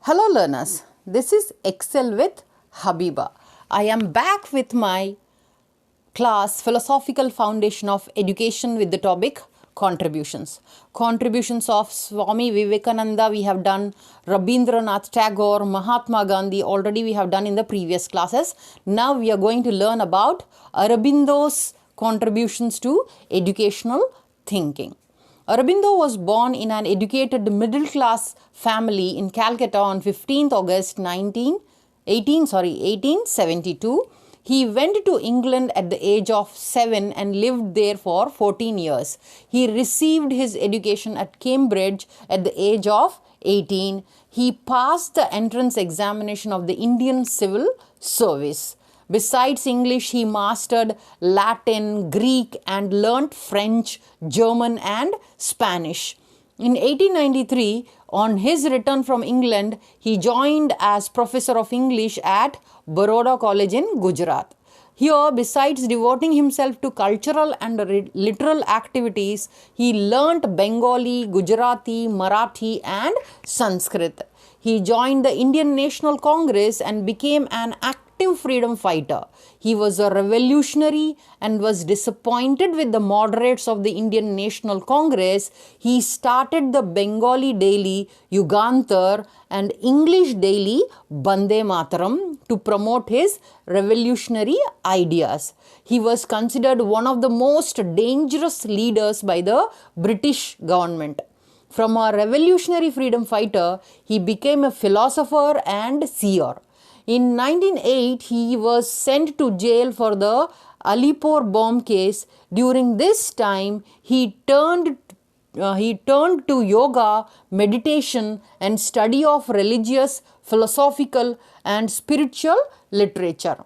Hello learners, this is Excel with Habeeba. I am back with my class Philosophical Foundation of Education with the topic Contributions. Contributions of Swami Vivekananda we have done, Rabindranath Tagore, Mahatma Gandhi already we have done in the previous classes. Now we are going to learn about Aurobindo's contributions to educational thinking. Aurobindo was born in an educated middle-class family in Calcutta on 15th August 1872. He went to England at the age of 7 and lived there for 14 years. He received his education at Cambridge at the age of 18. He passed the entrance examination of the Indian Civil Service. Besides English, he mastered Latin, Greek, and learnt French, German, and Spanish. In 1893, on his return from England, he joined as professor of English at Baroda College in Gujarat. Here, besides devoting himself to cultural and literal activities, he learnt Bengali, Gujarati, Marathi, and Sanskrit. He joined the Indian National Congress and became an active freedom fighter. He was a revolutionary and was disappointed with the moderates of the Indian National Congress. He started the Bengali daily Yugantar and English daily Bande Mataram to promote his revolutionary ideas. He was considered one of the most dangerous leaders by the British government. From a revolutionary freedom fighter, he became a philosopher and seer. In 1908, he was sent to jail for the Alipore bomb case. During this time, he turned to yoga, meditation, and study of religious, philosophical, and spiritual literature.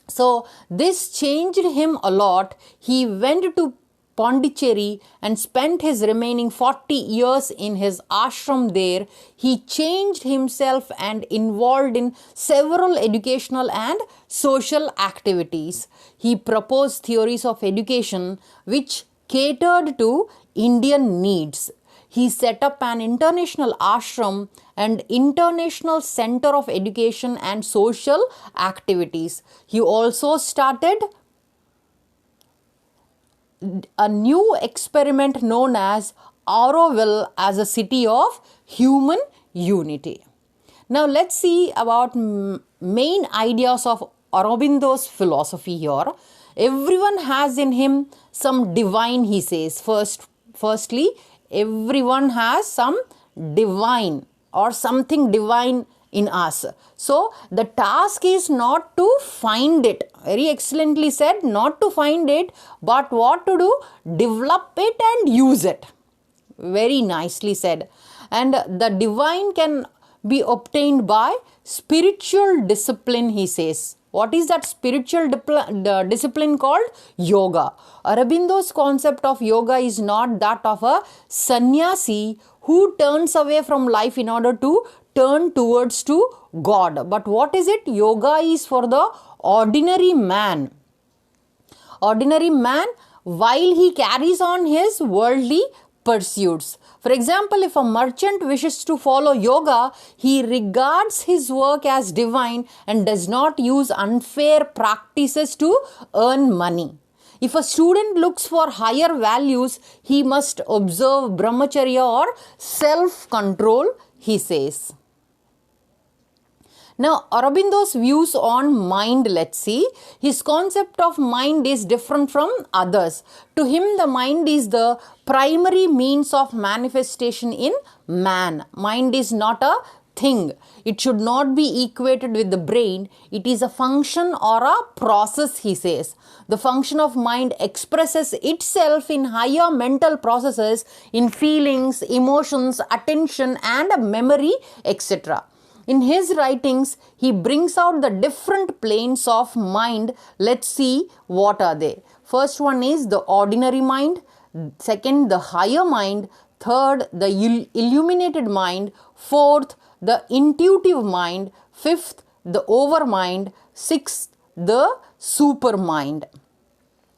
So, this changed him a lot. He went to Pondicherry and spent his remaining 40 years in his ashram there. He changed himself and involved in several educational and social activities. He proposed theories of education which catered to Indian needs. He set up an international ashram and international center of education and social activities. He also started a new experiment known as Aurobindo as a city of human unity. Now let's see about main ideas of Aurobindo's philosophy here. Everyone has in him some divine, he says. Firstly, everyone has some divine or something divine in us. So, the task is not to find it. Very excellently said, not to find it, but what to do? Develop it and use it. Very nicely said. And the divine can be obtained by spiritual discipline, he says. What is that spiritual discipline called? Yoga. Aurobindo's concept of yoga is not that of a sannyasi who turns away from life in order to turn towards to God. But what is it? Yoga is for the ordinary man. Ordinary man while he carries on his worldly pursuits. For example, if a merchant wishes to follow yoga, he regards his work as divine and does not use unfair practices to earn money. If a student looks for higher values, he must observe brahmacharya or self-control, he says. Now, Aurobindo's views on mind, let's see. His concept of mind is different from others. To him, the mind is the primary means of manifestation in man. Mind is not a thing. It should not be equated with the brain. It is a function or a process, he says. The function of mind expresses itself in higher mental processes, in feelings, emotions, attention, and memory, etc. In his writings, he brings out the different planes of mind. Let's see what are they. First one is the ordinary mind. Second, the higher mind. Third, the illuminated mind. Fourth, the intuitive mind. Fifth, the overmind. Sixth, the supermind.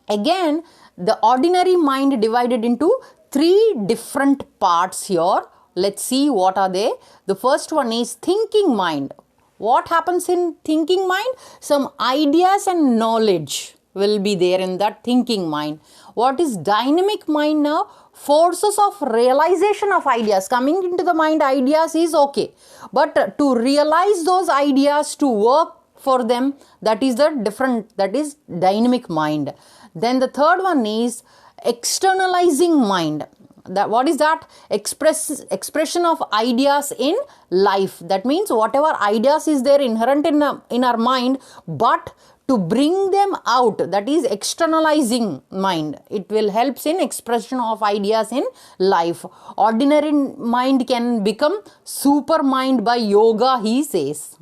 Again, the ordinary mind divided into three different parts here. Let's see what are they. The first one is thinking mind. What happens in thinking mind? Some ideas and knowledge will be there in that thinking mind. What is dynamic mind now? Forces of realization of ideas. Coming into the mind, ideas is okay. But to realize those ideas, to work for them, that is the different, that is dynamic mind. Then the third one is externalizing mind. That what is that? Expression of ideas in life. That means whatever ideas is there inherent in our mind, but to bring them out, that is externalizing mind. It will helps in expression of ideas in life. Ordinary mind can become super mind by yoga, he says.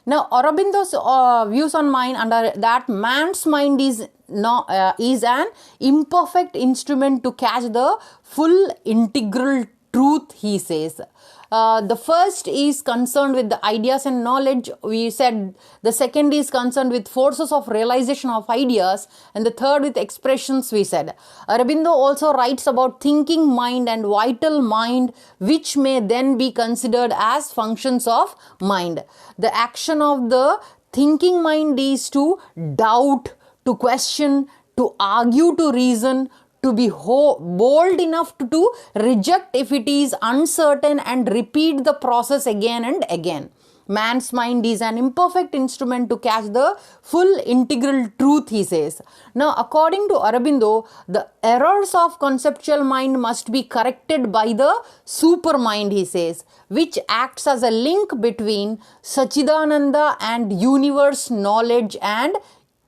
Now, Aurobindo's views on mind under that man's mind is an imperfect instrument to catch the full integral truth, he says. The first is concerned with the ideas and knowledge, we said. The second is concerned with forces of realization of ideas, and the third with expressions, we said. Aurobindo also writes about thinking mind and vital mind, which may then be considered as functions of mind. The action of the thinking mind is to doubt, to question, to argue, to reason, to be bold enough to reject if it is uncertain, and repeat the process again and again. Man's mind is an imperfect instrument to catch the full integral truth, he says. Now, according to Aurobindo, the errors of conceptual mind must be corrected by the super mind, he says, which acts as a link between Sachidananda and universe, knowledge and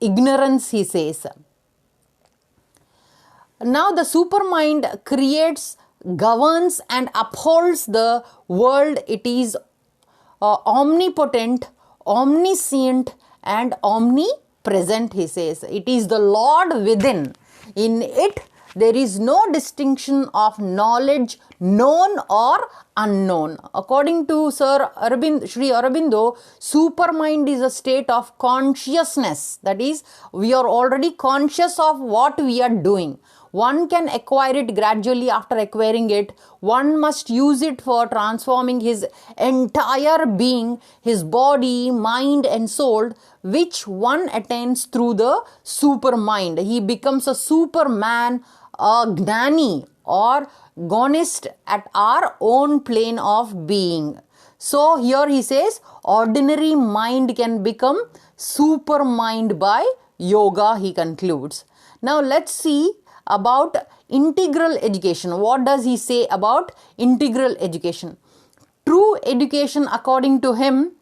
ignorance, he says. Now the supermind creates, governs and upholds the world. It is omnipotent, omniscient and omnipresent, he says. It is the Lord within. In it, there is no distinction of knowledge known or unknown. According to Sri Aurobindo, supermind is a state of consciousness. That is, we are already conscious of what we are doing. One can acquire it gradually. After acquiring it, one must use it for transforming his entire being, his body, mind and soul, which one attains through the supermind. He becomes a superman, a gnani or gonist at our own plane of being. So here he says, ordinary mind can become supermind by yoga, he concludes. Now let's see about integral education. What does he say about integral education? True education, according to him,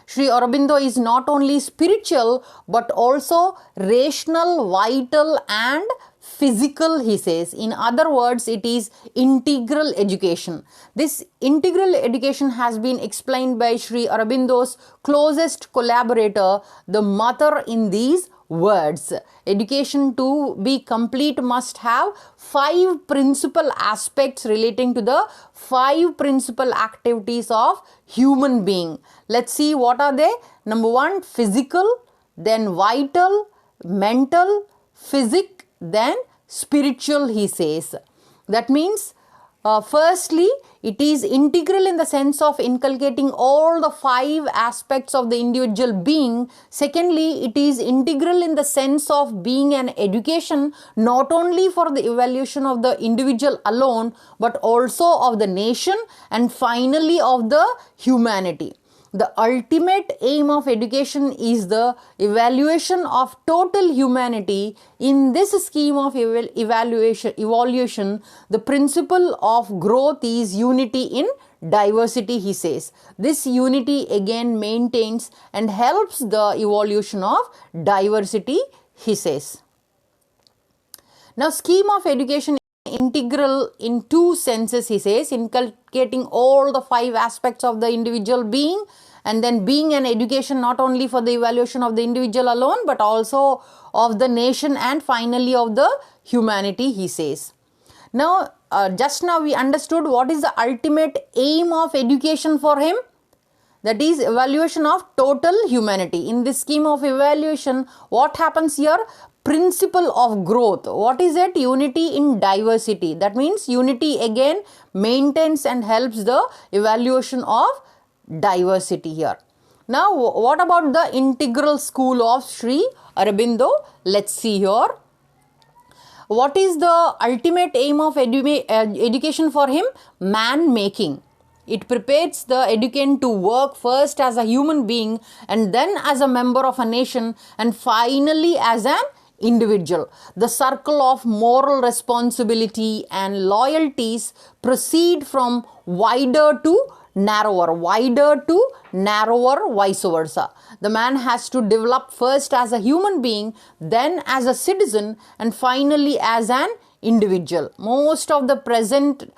Sri Aurobindo, is not only spiritual but also rational, vital and physical, he says. In other words, it is integral education. This integral education has been explained by Sri Aurobindo's closest collaborator, the mother, in these words. Education to be complete must have 5 principal aspects relating to the 5 principal activities of human being. Let's see what are they. Number 1, physical, then vital, mental, physic, then spiritual, he says. That means firstly, it is integral in the sense of inculcating all the 5 aspects of the individual being. Secondly, it is integral in the sense of being an education not only for the evaluation of the individual alone but also of the nation and finally of the humanity. The ultimate aim of education is the evaluation of total humanity. In this scheme of evaluation, the principle of growth is unity in diversity, he says. This unity again maintains and helps the evolution of diversity, he says. Now, scheme of education integral in 2 senses, he says, inculcating all the 5 aspects of the individual being, and then being an education not only for the evaluation of the individual alone but also of the nation and finally of the humanity, he says. Now, just now we understood what is the ultimate aim of education for him. That is evaluation of total humanity. In this scheme of evaluation, what happens here? principle of growth. What is it? Unity in diversity. That means unity again maintains and helps the evaluation of diversity here. Now, what about the integral school of Sri Aurobindo? Let's see here. What is the ultimate aim of education for him? Man making. It prepares the educand to work first as a human being and then as a member of a nation and finally as an individual. The circle of moral responsibility and loyalties proceed from wider to narrower, vice versa. The man has to develop first as a human being, then as a citizen, and finally as an individual. Most of the present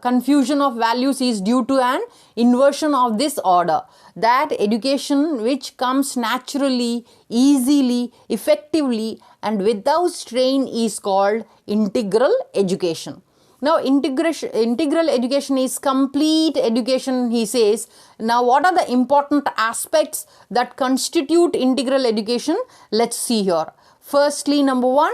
confusion of values is due to an inversion of this order. That education which comes naturally, easily, effectively, and without strain is called integral education. Now, integral education is complete education, he says. Now, what are the important aspects that constitute integral education? Let's see here. Firstly, number 1,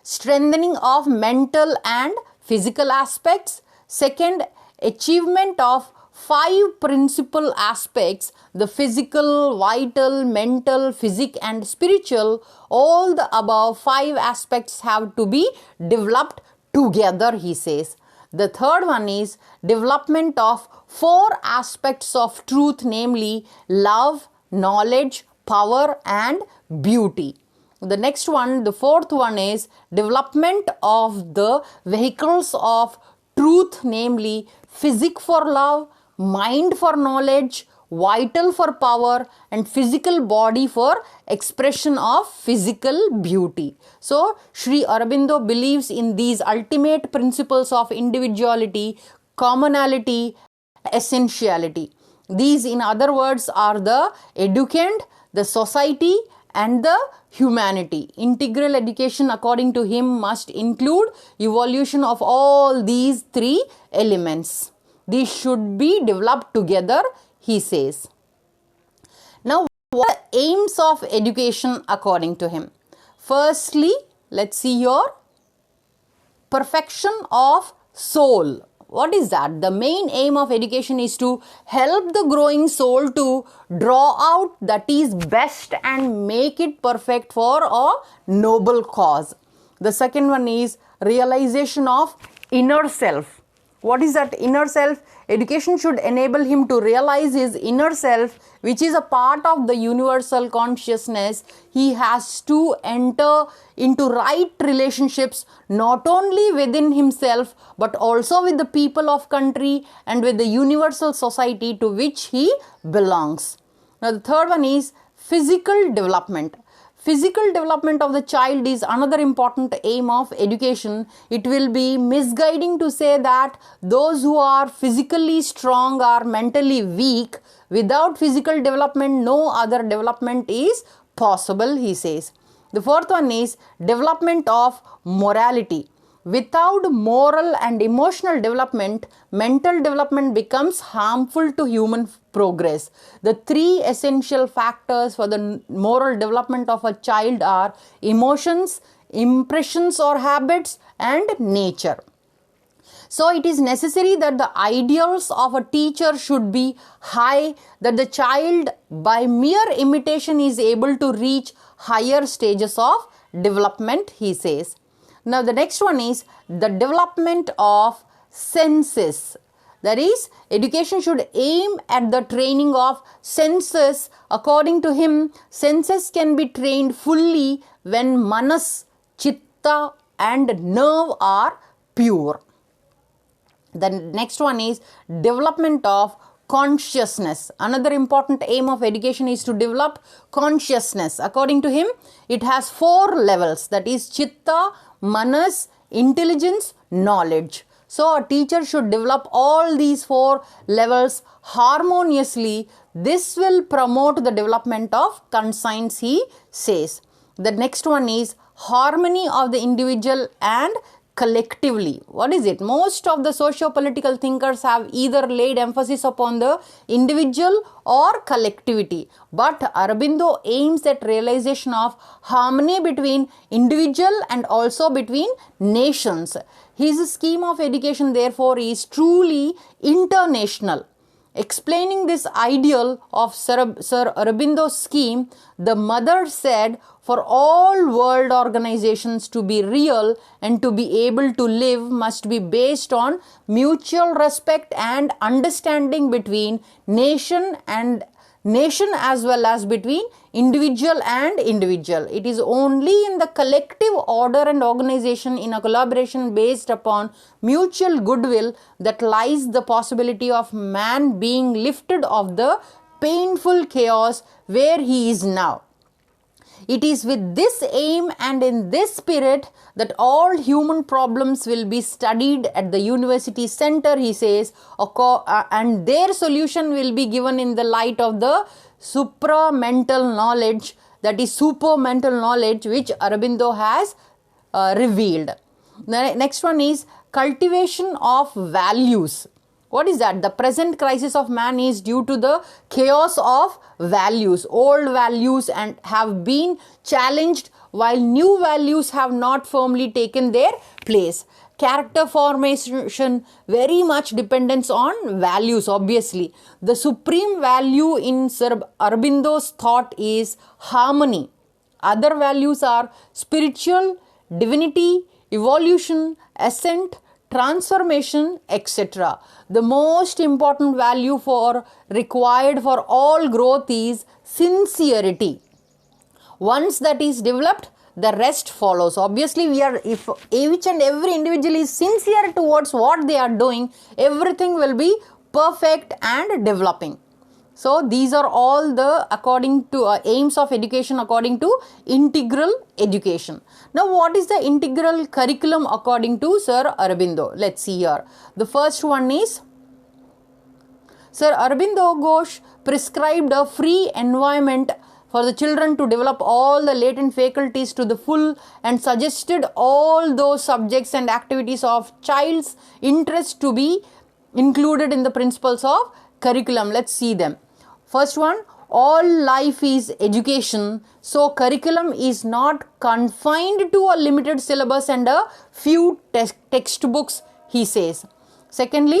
strengthening of mental and physical aspects. Second, achievement of 5 principal aspects: the physical, vital, mental, physic, and spiritual. All the above 5 aspects have to be developed together, he says. The third one is development of 4 aspects of truth, namely love, knowledge, power, and beauty. The next one, the fourth one, is development of the vehicles of truth, namely physic for love, mind for knowledge, vital for power, and physical body for expression of physical beauty. So, Sri Aurobindo believes in these ultimate principles of individuality, commonality, essentiality. These, in other words, are the educand, the society, and the humanity. Integral education, according to him, must include evolution of all these 3 elements. These should be developed together, he says. Now, what are the aims of education according to him? Firstly, let's see here, perfection of soul. What is that? The main aim of education is to help the growing soul to draw out that is best and make it perfect for a noble cause. The second one is realization of inner self. What is that inner self? Education should enable him to realize his inner self, which is a part of the universal consciousness. He has to enter into right relationships not only within himself but also with the people of country and with the universal society to which he belongs. Now, the third one is physical development. Physical development of the child is another important aim of education. It will be misguiding to say that those who are physically strong are mentally weak. Without physical development, no other development is possible, he says. The fourth one is development of morality. Without moral and emotional development, mental development becomes harmful to human progress. The 3 essential factors for the moral development of a child are emotions, impressions or habits, and nature. So, it is necessary that the ideals of a teacher should be high, that the child by mere imitation is able to reach higher stages of development, he says. Now, the next one is the development of senses. That is, education should aim at the training of senses. According to him, senses can be trained fully when manas, chitta, and nerve are pure. The next one is development of consciousness. Another important aim of education is to develop consciousness. According to him, it has 4 levels, that is chitta, manas, intelligence, knowledge. So, a teacher should develop all these 4 levels harmoniously. This will promote the development of conscience, he says. The next one is harmony of the individual and collectively. What is it? Most of the socio-political thinkers have either laid emphasis upon the individual or collectivity, but Aurobindo aims at realization of harmony between individual and also between nations. His scheme of education therefore is truly international. Explaining this ideal of Sir Aurobindo's scheme, the mother said, for all world organizations to be real and to be able to live must be based on mutual respect and understanding between nation as well as between individual and individual. It is only in the collective order and organization in a collaboration based upon mutual goodwill that lies the possibility of man being lifted of the painful chaos where he is now. It is with this aim and in this spirit that all human problems will be studied at the university center, he says, and their solution will be given in the light of the supramental knowledge, that is supermental knowledge, which Aurobindo has revealed. The next one is cultivation of values. What is that? The present crisis of man is due to the chaos of values. Old values and have been challenged while new values have not firmly taken their place. Character formation very much depends on values, obviously. The supreme value in Sir Aurobindo's thought is harmony. Other values are spiritual, divinity, evolution, ascent, transformation, etc. The most important value required for all growth is sincerity. Once that is developed, the rest follows. Obviously, if each and every individual is sincere towards what they are doing, everything will be perfect and developing. So these are all the according to aims of education according to integral education. Now what is the integral curriculum according to Sir Aurobindo? Let's see here. The first one is Sir Aurobindo Ghosh prescribed a free environment for the children to develop all the latent faculties to the full and suggested all those subjects and activities of child's interest to be included in the principles of curriculum. Let's see them. First one, all life is education, so curriculum is not confined to a limited syllabus and a few textbooks, he says. Secondly,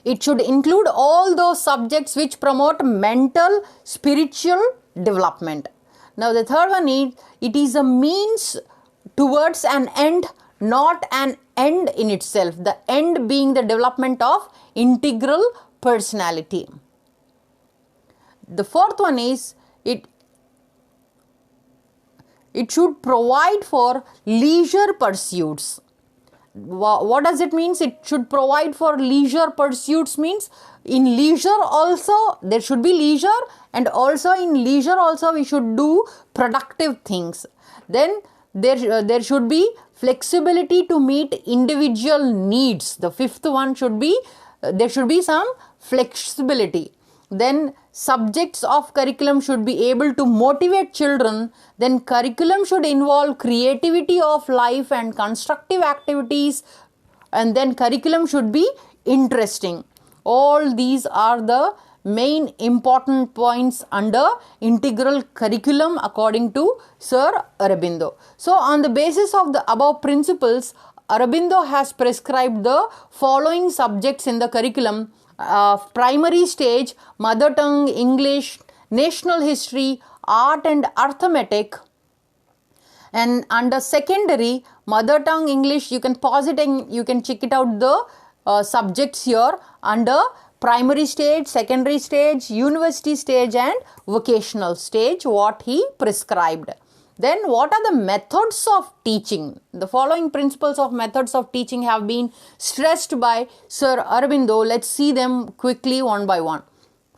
it should include all those subjects which promote mental, spiritual development. Now the third one is, it is a means towards an end, not an end in itself. The end being the development of integral personality. The fourth one is, it should provide for leisure pursuits. What does it mean? It should provide for leisure pursuits means in leisure also there should be leisure, and also in leisure also we should do productive things. Then there should be flexibility to meet individual needs. The fifth one should be there should be some flexibility. Then subjects of curriculum should be able to motivate children. Then curriculum should involve creativity of life and constructive activities. And then curriculum should be interesting. All these are the main important points under integral curriculum according to Sir Aurobindo. So on the basis of the above principles, Aurobindo has prescribed the following subjects in the curriculum. Primary stage, mother tongue, English, national history, art and arithmetic. And under secondary, mother tongue, English, you can pause it and you can check it out the subjects here under primary stage, secondary stage, university stage and vocational stage, what he prescribed. Then what are the methods of teaching? The following principles of methods of teaching have been stressed by Sir Aurobindo. Let's see them quickly one by one.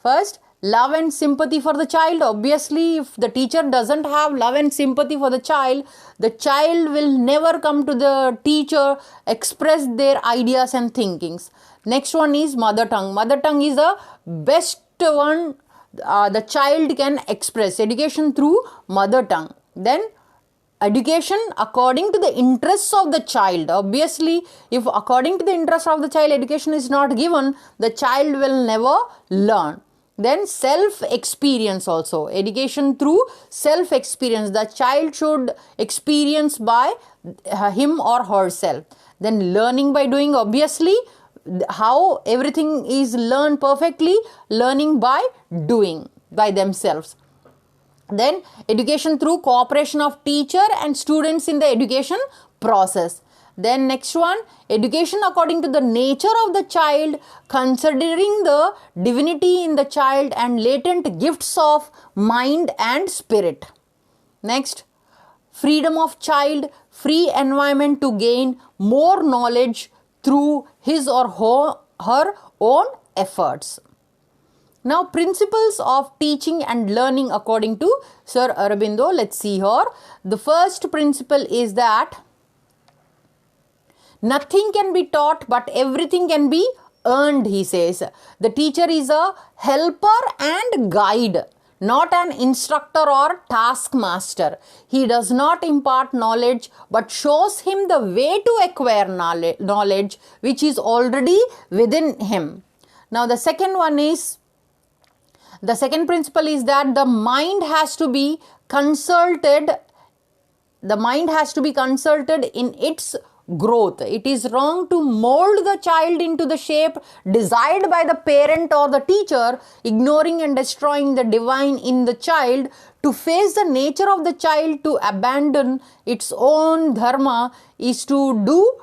First, love and sympathy for the child. Obviously, if the teacher doesn't have love and sympathy for the child will never come to the teacher, express their ideas and thinkings. Next one is mother tongue. Mother tongue is the best one the child can express. Education through mother tongue. Then education according to the interests of the child. Obviously, if according to the interest of the child education is not given, the child will never learn. Then self experience also, education through self experience. The child should experience by him or herself. Then learning by doing, obviously how everything is learned perfectly, learning by doing by themselves. Then education through cooperation of teacher and students in the education process. Then next one, education according to the nature of the child, considering the divinity in the child and latent gifts of mind and spirit. Next, freedom of child, free environment to gain more knowledge through his or her own efforts. Now, principles of teaching and learning according to Sir Aurobindo. Let's see here. The first principle is that nothing can be taught but everything can be earned, he says. The teacher is a helper and guide, not an instructor or taskmaster. He does not impart knowledge but shows him the way to acquire knowledge which is already within him. Now, the second principle is that the mind has to be consulted. The mind has to be consulted in its growth. It is wrong to mold the child into the shape desired by the parent or the teacher, ignoring and destroying the divine in the child. To face the nature of the child, to abandon its own dharma, is to do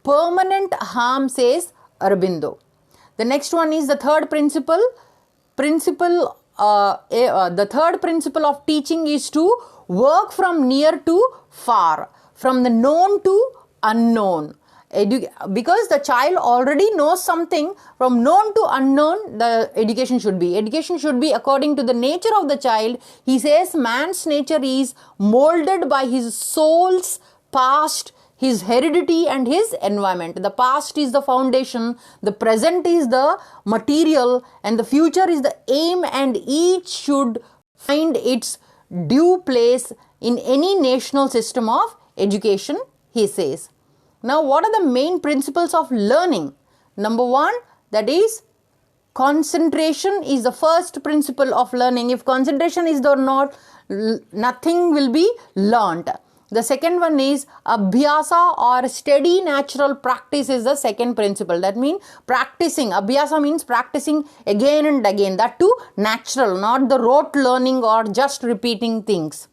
permanent harm, says Aurobindo. The next one is the third principle. The third principle of teaching is to work from near to far, from the known to unknown. Because the child already knows something, from known to unknown, the education should be. Education should be according to the nature of the child. He says man's nature is molded by his soul's past, his heredity and his environment. The past is the foundation, the present is the material, and the future is the aim, and each should find its due place in any national system of education, he says. Now, what are the main principles of learning? Number one, that is concentration is the first principle of learning. If concentration is there not, nothing will be learnt. The second one is abhyasa, or steady natural practice, is the second principle. That means practicing. Abhyasa means practicing again and again. That too natural, not the rote learning or just repeating things.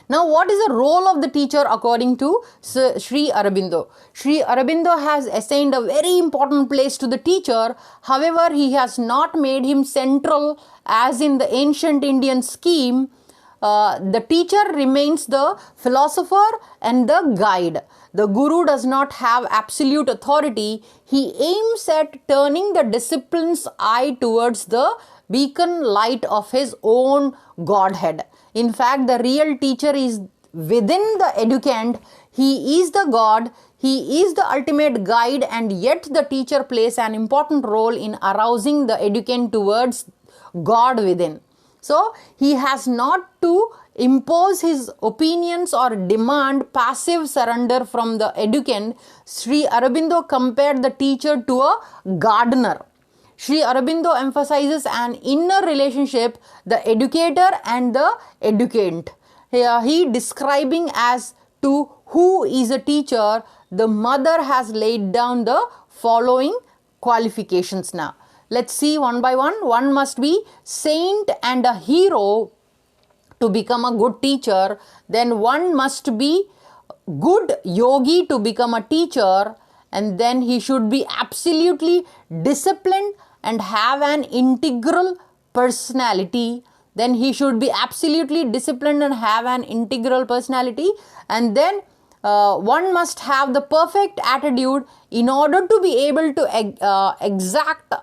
Now, what is the role of the teacher according to Sri Aurobindo? Sri Aurobindo has assigned a very important place to the teacher. However, he has not made him central as in the ancient Indian scheme. The teacher remains the philosopher and the guide. The guru does not have absolute authority. He aims at turning the discipline's eye towards the beacon light of his own Godhead. In fact, the real teacher is within the educand. He is the God. He is the ultimate guide, and yet the teacher plays an important role in arousing the educand towards God within. So, he has not to impose his opinions or demand passive surrender from the educand. Sri Aurobindo compared the teacher to a gardener. Sri Aurobindo emphasizes an inner relationship, the educator and the educand. Here he describing as to who is a teacher, the mother has laid down the following qualifications now. Let's see one by one. One must be saint and a hero to become a good teacher. Then one must be good yogi to become a teacher. And then he should be absolutely disciplined and have an integral personality. Then he should be absolutely disciplined and have an integral personality. And then one must have the perfect attitude in order to be able to exact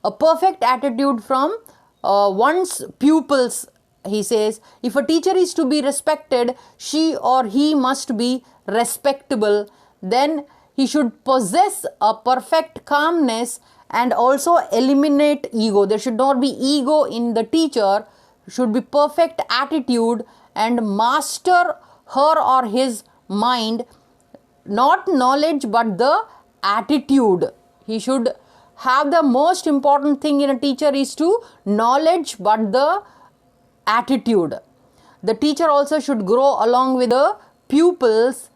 a perfect attitude from one's pupils. He says, if a teacher is to be respected, she or he must be respectable. Then he should possess a perfect calmness and also eliminate ego. There should not be ego in the teacher. Should be perfect attitude and master her or his mind, not knowledge but the attitude. He should have the most important thing in a teacher is to knowledge but the attitude. The teacher also should grow along with the pupils.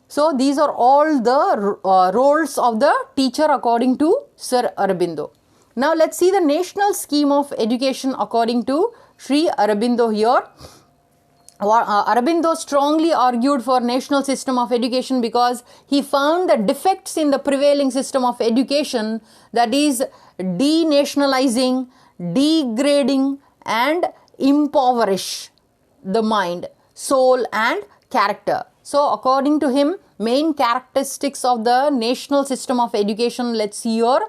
So these are all the roles of the teacher according to Sir Aurobindo. Now let's see the national scheme of education according to Sri Aurobindo here. Aurobindo strongly argued for national system of education because he found the defects in the prevailing system of education, that is denationalizing, degrading and impoverish the mind, soul and character. So according to him, main characteristics of the national system of education, let's see here.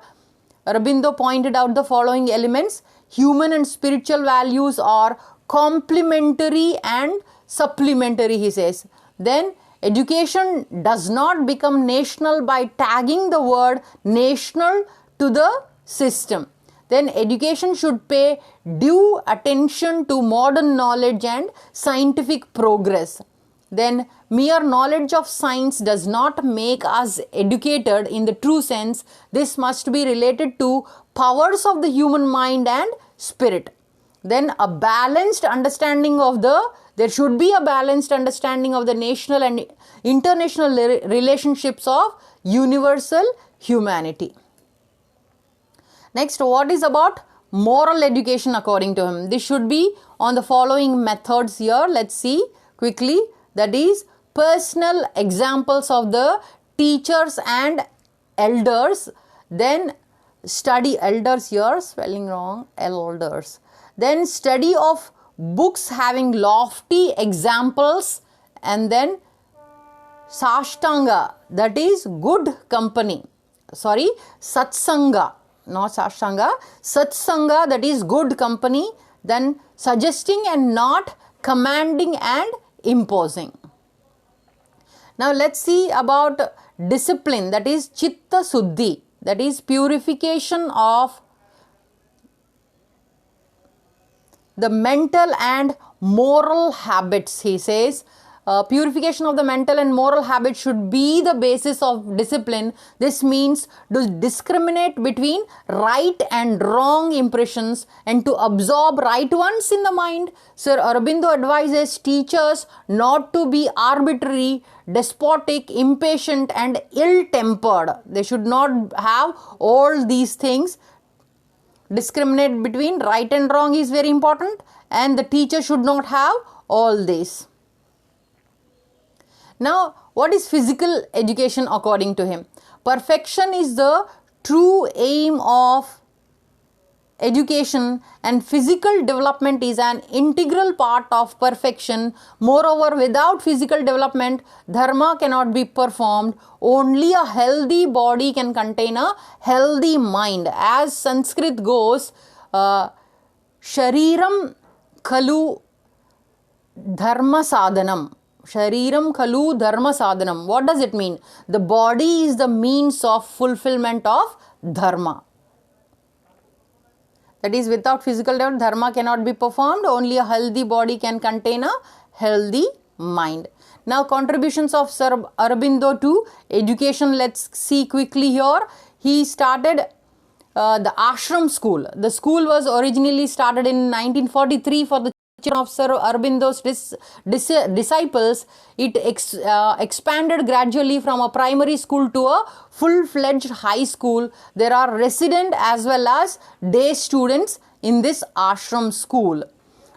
Aurobindo pointed out the following elements. Human and spiritual values are complementary and supplementary, he says. Then education does not become national by tagging the word national to the system. Then education should pay due attention to modern knowledge and scientific progress. Then mere knowledge of science does not make us educated in the true sense. This must be related to powers of the human mind and spirit. Then a balanced understanding of there should be a balanced understanding of the national and international relationships of universal humanity. Next, what is about moral education according to him? This should be on the following methods here. Let's see quickly. That is personal examples of the teachers and elders. Then study elders here, spelling wrong, elders. Then study of books having lofty examples, and then Sashtanga, that is good company. Sorry, Satsanga, not Sashtanga. Satsanga, that is good company. Then suggesting and not commanding and imposing. Now let's see about discipline, that is Chitta Suddhi, that is purification of the mental and moral habits, he says. Purification of the mental and moral habits should be the basis of discipline. This means to discriminate between right and wrong impressions and to absorb right ones in the mind. Sir Aurobindo advises teachers not to be arbitrary, despotic, impatient and ill-tempered. They should not have all these things. Discriminate between right and wrong is very important, and the teacher should not have all this. Now, what is physical education according to him? Perfection is the true aim of education, and physical development is an integral part of perfection. Moreover, without physical development, dharma cannot be performed. Only a healthy body can contain a healthy mind. As Sanskrit goes, Shariram Khalu Dharma Sadhanam. Shariram Khalu Dharma Sadhanam. What does it mean? The body is the means of fulfillment of dharma. That is, without physical development, dharma cannot be performed. Only a healthy body can contain a healthy mind. Now, contributions of Sir Aurobindo to education, let's see quickly here. He started the ashram school. The school was originally started in 1943 for the of Sir Aurobindo's disciples. It expanded gradually from a primary school to a full-fledged high school. There are resident as well as day students in this ashram school.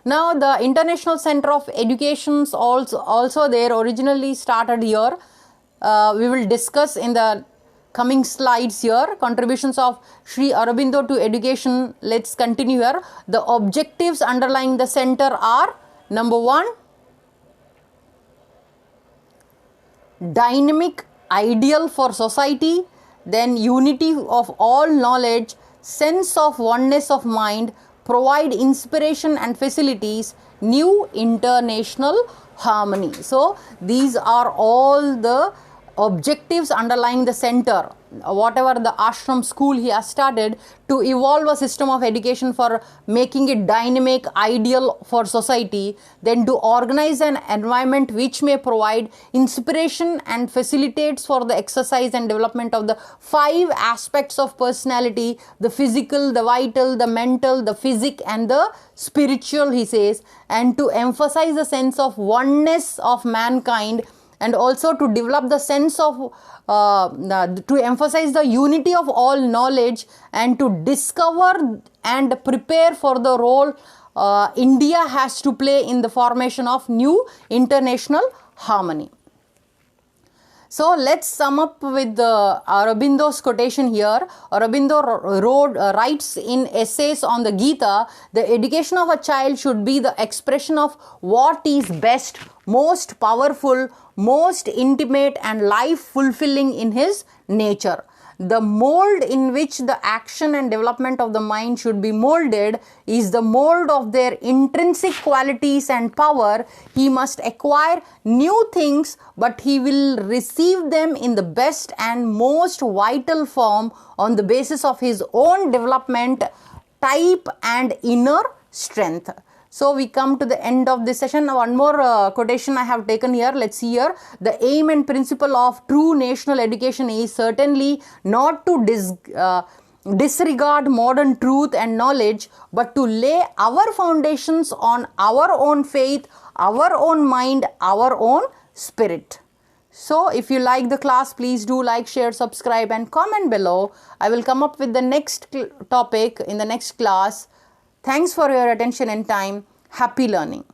Now the International Center of Education also there originally started here. We will discuss in the coming slides here. Contributions of Sri Aurobindo to education. Let's continue here. The objectives underlying the center are: number 1, dynamic ideal for society, then unity of all knowledge, sense of oneness of mind, provide inspiration and facilities, new international harmony. So these are all the objectives underlying the center, whatever the ashram school he has started, to evolve a system of education for making it dynamic, ideal for society, then to organize an environment which may provide inspiration and facilitates for the exercise and development of the 5 aspects of personality: the physical, the vital, the mental, the physic, and the spiritual, he says, and to emphasize the sense of oneness of mankind, and also to develop the sense of to emphasize the unity of all knowledge, and to discover and prepare for the role India has to play in the formation of new international harmony. So let's sum up with Aurobindo's quotation here. Aurobindo writes in essays on the Gita, the education of a child should be the expression of what is best, most powerful, most intimate, and life fulfilling in his nature. The mold in which the action and development of the mind should be molded is the mold of their intrinsic qualities and power. He must acquire new things, but he will receive them in the best and most vital form on the basis of his own development, type, and inner strength. So we come to the end of this session. One more quotation I have taken here. Let's see here. The aim and principle of true national education is certainly not to disregard modern truth and knowledge, but to lay our foundations on our own faith, our own mind, our own spirit. So if you like the class, please do like, share, subscribe, and comment below. I will come up with the next topic in the next class. Thanks for your attention and time. Happy learning.